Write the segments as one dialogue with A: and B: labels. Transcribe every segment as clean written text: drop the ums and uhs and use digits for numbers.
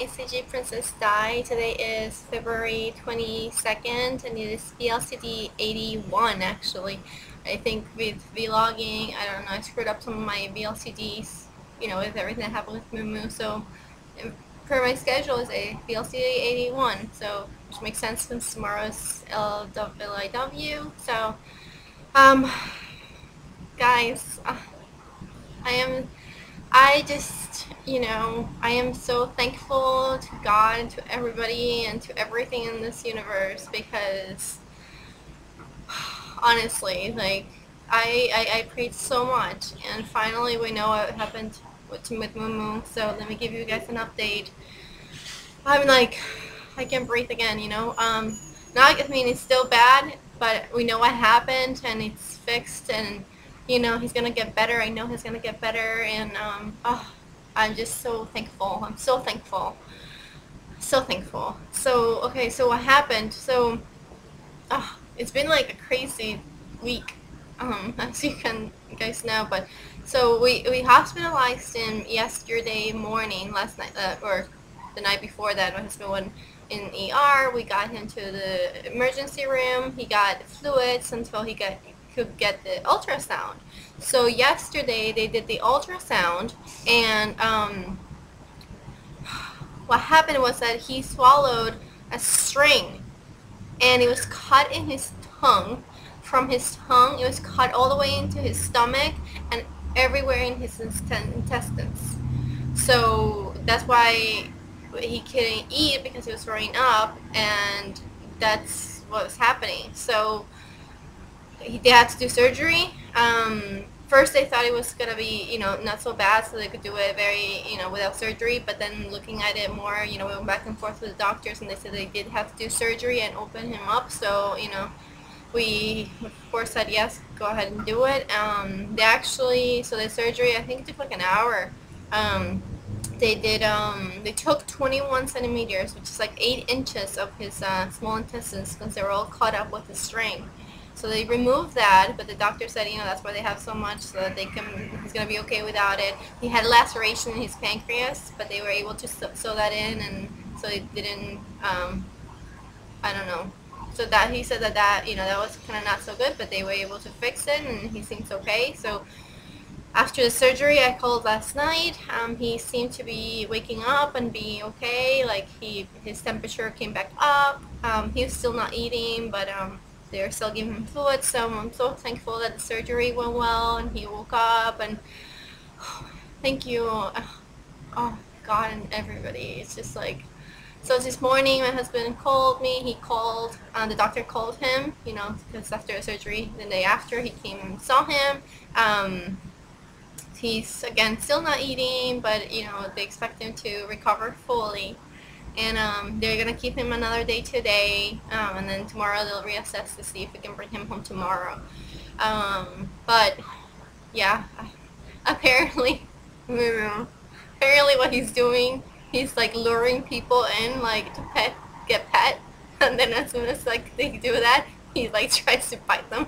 A: HCG Princess Di. Today is February 22nd and it is VLCD81 actually. I think with vlogging, I don't know, I screwed up some of my VLCDs, with everything that happened with Moomoo. So per my schedule is a VLCD81, so which makes sense since tomorrow's LIW. So, guys, I just, I am so thankful to God and to everybody and to everything in this universe because, honestly, like, I prayed so much and finally we know what happened with Moomoo, so let me give you guys an update. I'm like, I can't breathe again, now, I mean, it's still bad, but we know what happened and it's fixed and he's gonna get better. I know he's gonna get better, and I'm just so thankful. I'm so thankful, so thankful. So okay, so what happened? So, it's been like a crazy week, as you guys know. But so we hospitalized him yesterday morning, last night, or the night before that. My husband went in ER. We got him to the emergency room. He got fluids until he could get the ultrasound. So yesterday they did the ultrasound, and what happened was that he swallowed a string, and it was cut in his tongue. From his tongue, it was cut all the way into his stomach and everywhere in his intestines. So that's why he couldn't eat, because he was throwing up, and that's what was happening. So they had to do surgery. First they thought it was gonna be, not so bad, so they could do it very, without surgery. But then looking at it more, we went back and forth with the doctors, and they said they did have to do surgery and open him up. So, we of course said yes, go ahead and do it. So the surgery, I think it took like an hour. They took 21 centimeters, which is like 8 inches of his small intestines, because they were all cut up with a string. So they removed that, but the doctor said, that's why they have so much, so that he's going to be okay without it. He had laceration in his pancreas, but they were able to sew that in, and so it didn't, I don't know. So that he said that that was kind of not so good, but they were able to fix it, and he seems okay. So after the surgery, I called last night. He seemed to be waking up and being okay. Like his temperature came back up. He was still not eating, but they're still giving him fluids. So I'm so thankful that the surgery went well and he woke up. And thank you, oh God, and everybody. It's just like, so this morning my husband called me. He called, the doctor called him, because after the surgery, the day after, he came and saw him. He's, again, still not eating, but, they expect him to recover fully. And they're going to keep him another day today, and then tomorrow they'll reassess to see if we can bring him home tomorrow. But, yeah, apparently what he's doing, he's, like, luring people in, like, to get pet, and then as soon as, like, they do that, he, like, tries to bite them.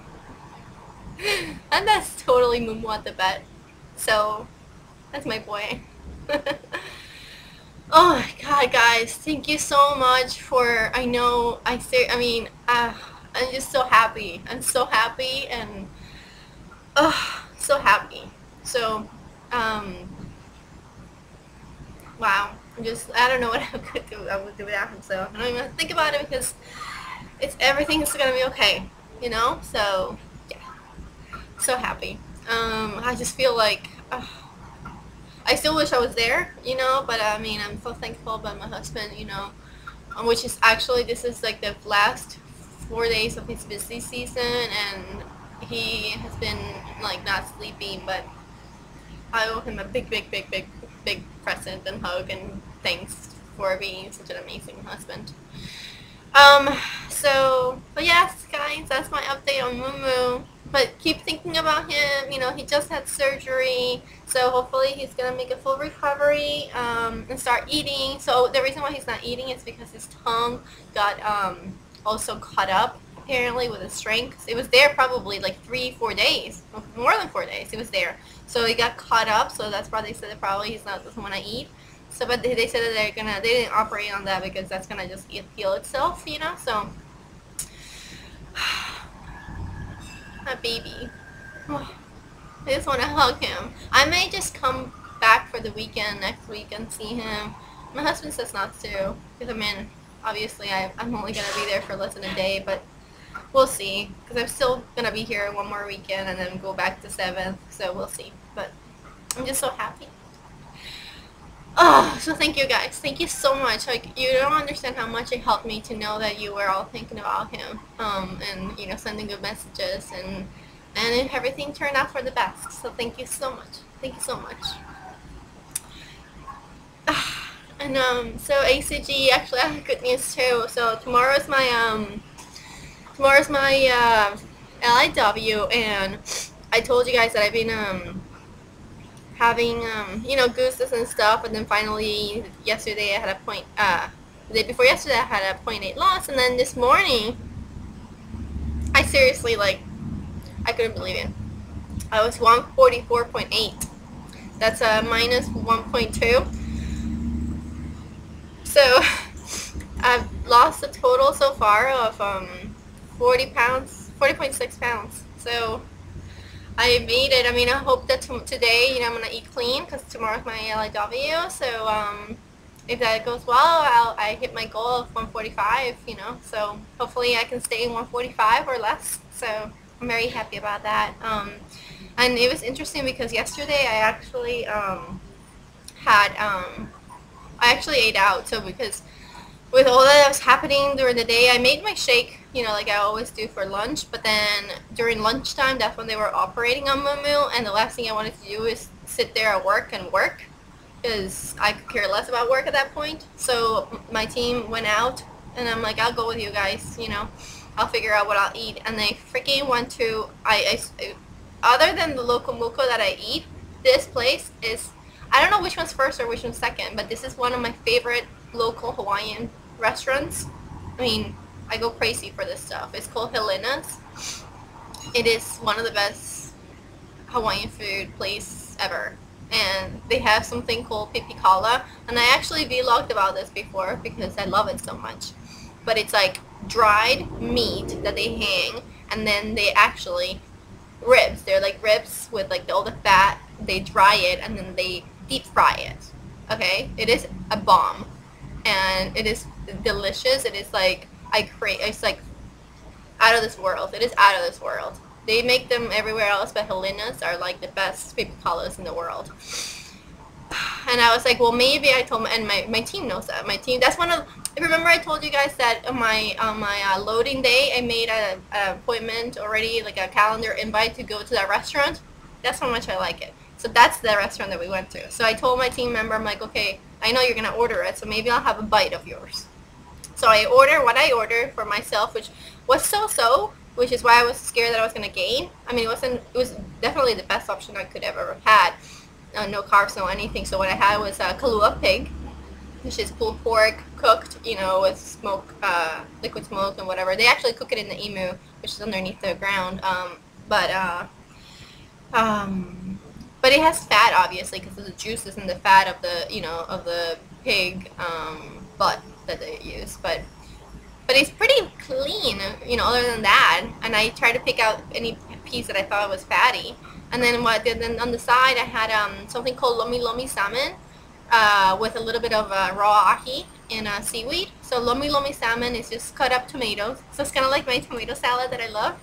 A: And that's totally Moomoo at the vet. So, that's my boy. Oh my God, guys, thank you so much for, I'm just so happy. I'm so happy, and, so happy. So, wow, I don't know what I would do without him, so I don't even think about it, because everything is gonna be okay, so, yeah, so happy. I just feel like, I still wish I was there, but I'm so thankful about my husband, which is actually, this is like the last 4 days of his busy season, and he has been like not sleeping, but I owe him a big present and hug, and thanks for being such an amazing husband. But yes, guys, that's my update on Moomoo. But keep thinking about him. He just had surgery, so hopefully he's gonna make a full recovery, and start eating. So the reason why he's not eating is because his tongue got also cut up, apparently, with a string. It was there probably like 3-4 days, more than 4 days. It was there, so it got cut up. So that's why they said that probably doesn't want to eat. So, but they said that they didn't operate on that because that's gonna just heal itself, you know. So, a baby. I just want to hug him. I may just come back for the weekend next week and see him. My husband says not to, because I mean, obviously I'm only gonna be there for less than a day, but we'll see. Because I'm still gonna be here one more weekend and then go back to 7th, so we'll see. But I'm just so happy. Oh, so thank you guys. Thank you so much. Like, you don't understand how much it helped me to know that you were all thinking about him, and you know, sending good messages, and everything turned out for the best. So thank you so much. Thank you so much. And so HCG, actually I have good news too. So tomorrow's my LIW, and I told you guys that I've been having you know, gooses and stuff, and then finally yesterday I had a the day before yesterday I had a 0.8 loss, and then this morning I seriously, like, I couldn't believe it. I was 144.8. That's a minus 1.2. So I've lost a total so far of 40 pounds, 40.6 pounds. So I made it. I mean, I hope that today, you know, I'm gonna eat clean because tomorrow's my LIW. So if that goes well, I hit my goal of 145. You know, so hopefully I can stay in 145 or less. So I'm very happy about that. And it was interesting because yesterday I actually I actually ate out. So because with all that was happening during the day, I made my shake, you know, like I always do for lunch, but then during lunchtime, that's when they were operating on Moomoo, and the last thing I wanted to do is sit there at work and work, because I could care less about work at that point. So my team went out, and I'm like, I'll go with you guys, you know, I'll figure out what I'll eat, and they freaking went to, other than the local muko that I eat, this place is, I don't know which one's first or which one's second, but this is one of my favorite local Hawaiian restaurants. I mean, I go crazy for this stuff. It's called Helena's. It is one of the best Hawaiian food place ever. And they have something called pipikala, and I actually vlogged about this before because I love it so much. But it's like dried meat that they hang, and then they actually ribs. They're like ribs with like all the fat. They dry it and then they deep fry it. Okay, it is a bomb, and it is delicious. It is like it's like out of this world. It is out of this world. They make them everywhere else, but Helena's are like the best pipikalas in the world. And I was like, well, maybe I told and my team knows that. My team, that's one of, remember I told you guys that on my loading day, I made an appointment already, like a calendar invite to go to that restaurant. That's how much I like it. So that's the restaurant that we went to. So I told my team member, I'm like, okay, I know you're going to order it, so maybe I'll have a bite of yours. So I ordered what I ordered for myself, which was so-so, which is why I was scared that I was going to gain. I mean, it was definitely the best option I could ever have had. No carbs, no anything. So what I had was kalua pig, which is pulled pork cooked, you know, with smoke, liquid smoke and whatever. They actually cook it in the emu, which is underneath the ground. But it has fat, obviously, because of the juices and the fat of the, you know, of the pig butt that they use. But it's pretty clean, you know, other than that. And I tried to pick out any piece that I thought was fatty. And then then on the side, I had something called lomi lomi salmon with a little bit of raw ahi and seaweed. So lomi lomi salmon is just cut up tomatoes. So it's kind of like my tomato salad that I love.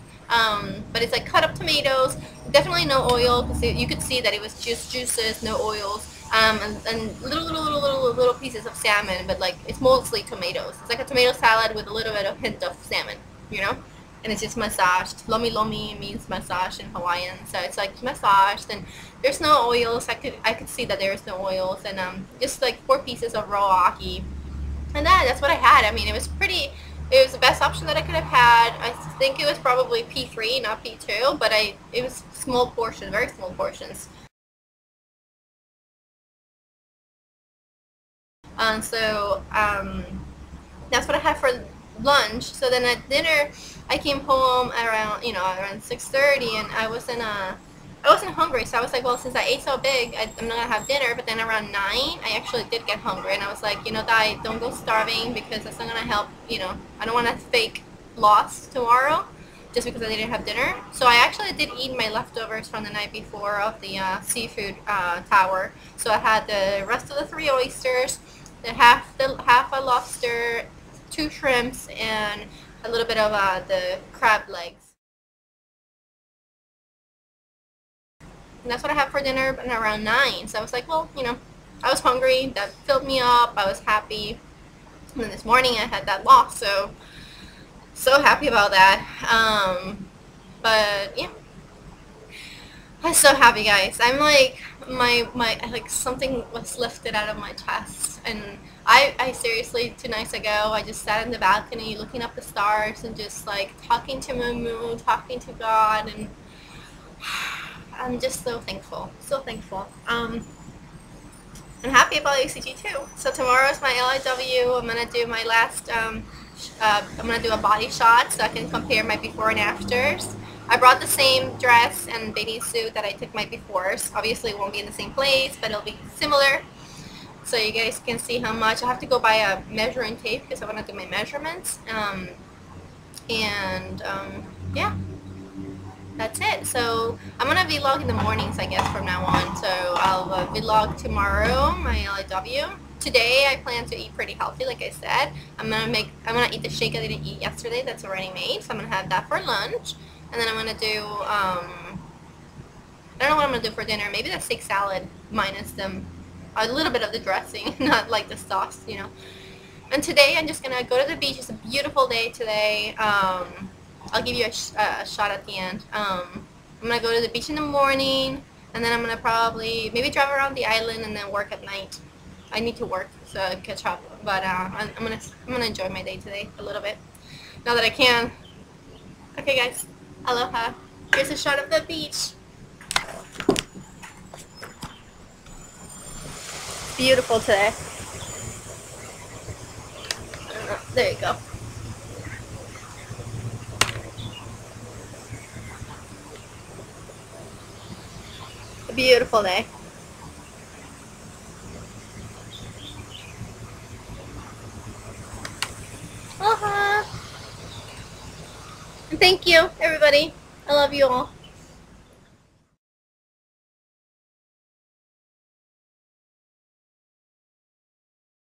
A: But it's like cut up tomatoes, definitely no oil, because you could see that it was just juices, no oils, and little pieces of salmon, but like it's mostly tomatoes. It's like a tomato salad with a little bit of hint of salmon, you know? And it's just massaged. Lomi lomi means massage in Hawaiian, so it's like massaged, and there's no oils. I could see that there's no oils, and just like 4 pieces of raw ahi, and that's what I had. I mean, it was pretty. It was the best option that I could have had. I think it was probably P3, not P2, but it was small portions, very small portions. So that's what I had for lunch. So then at dinner, I came home around 6:30, and I was in I wasn't hungry, so I was like, well, since I ate so big, I'm not gonna have dinner. But then around 9, I actually did get hungry, and I was like, you know, Di, don't go starving because that's not gonna help. You know, I don't want to fake loss tomorrow just because I didn't have dinner. So I actually did eat my leftovers from the night before of the seafood tower. So I had the rest of the 3 oysters, half a lobster, 2 shrimps, and a little bit of the crab legs. And that's what I had for dinner around 9. So I was like, well, you know, I was hungry. That filled me up. I was happy. And then this morning I had that loss, so happy about that. But yeah, I'm so happy, guys. I'm like my like something was lifted out of my chest, and I seriously 2 nights ago I just sat in the balcony looking up the stars and just like talking to Moomoo, talking to God, and I'm just so thankful, so thankful. I'm happy about HCG too. So tomorrow is my LIW. I'm gonna do my last. I'm gonna do a body shot so I can compare my before and afters. I brought the same dress and bathing suit that I took my befores. Obviously, it won't be in the same place, but it'll be similar. So you guys can see how much. I have to go buy a measuring tape because I want to do my measurements. Yeah. That's it. So I'm gonna vlog in the mornings, I guess, from now on. So I'll vlog tomorrow my LIW. Today I plan to eat pretty healthy, like I said. I'm gonna eat the shake I didn't eat yesterday. That's already made. So I'm gonna have that for lunch, and then I'm gonna do I don't know what I'm gonna do for dinner. Maybe the steak salad minus a little bit of the dressing, not like the sauce, you know. And today I'm just gonna go to the beach. It's a beautiful day today. I'll give you a shot at the end. I'm going to go to the beach in the morning, and then I'm going to probably maybe drive around the island and then work at night. I need to work, so catch up. But I'm gonna enjoy my day today a little bit, now that I can. Okay, guys. Aloha. Here's a shot of the beach. Beautiful today. There you go. A beautiful day. Aloha. And thank you, everybody. I love you all.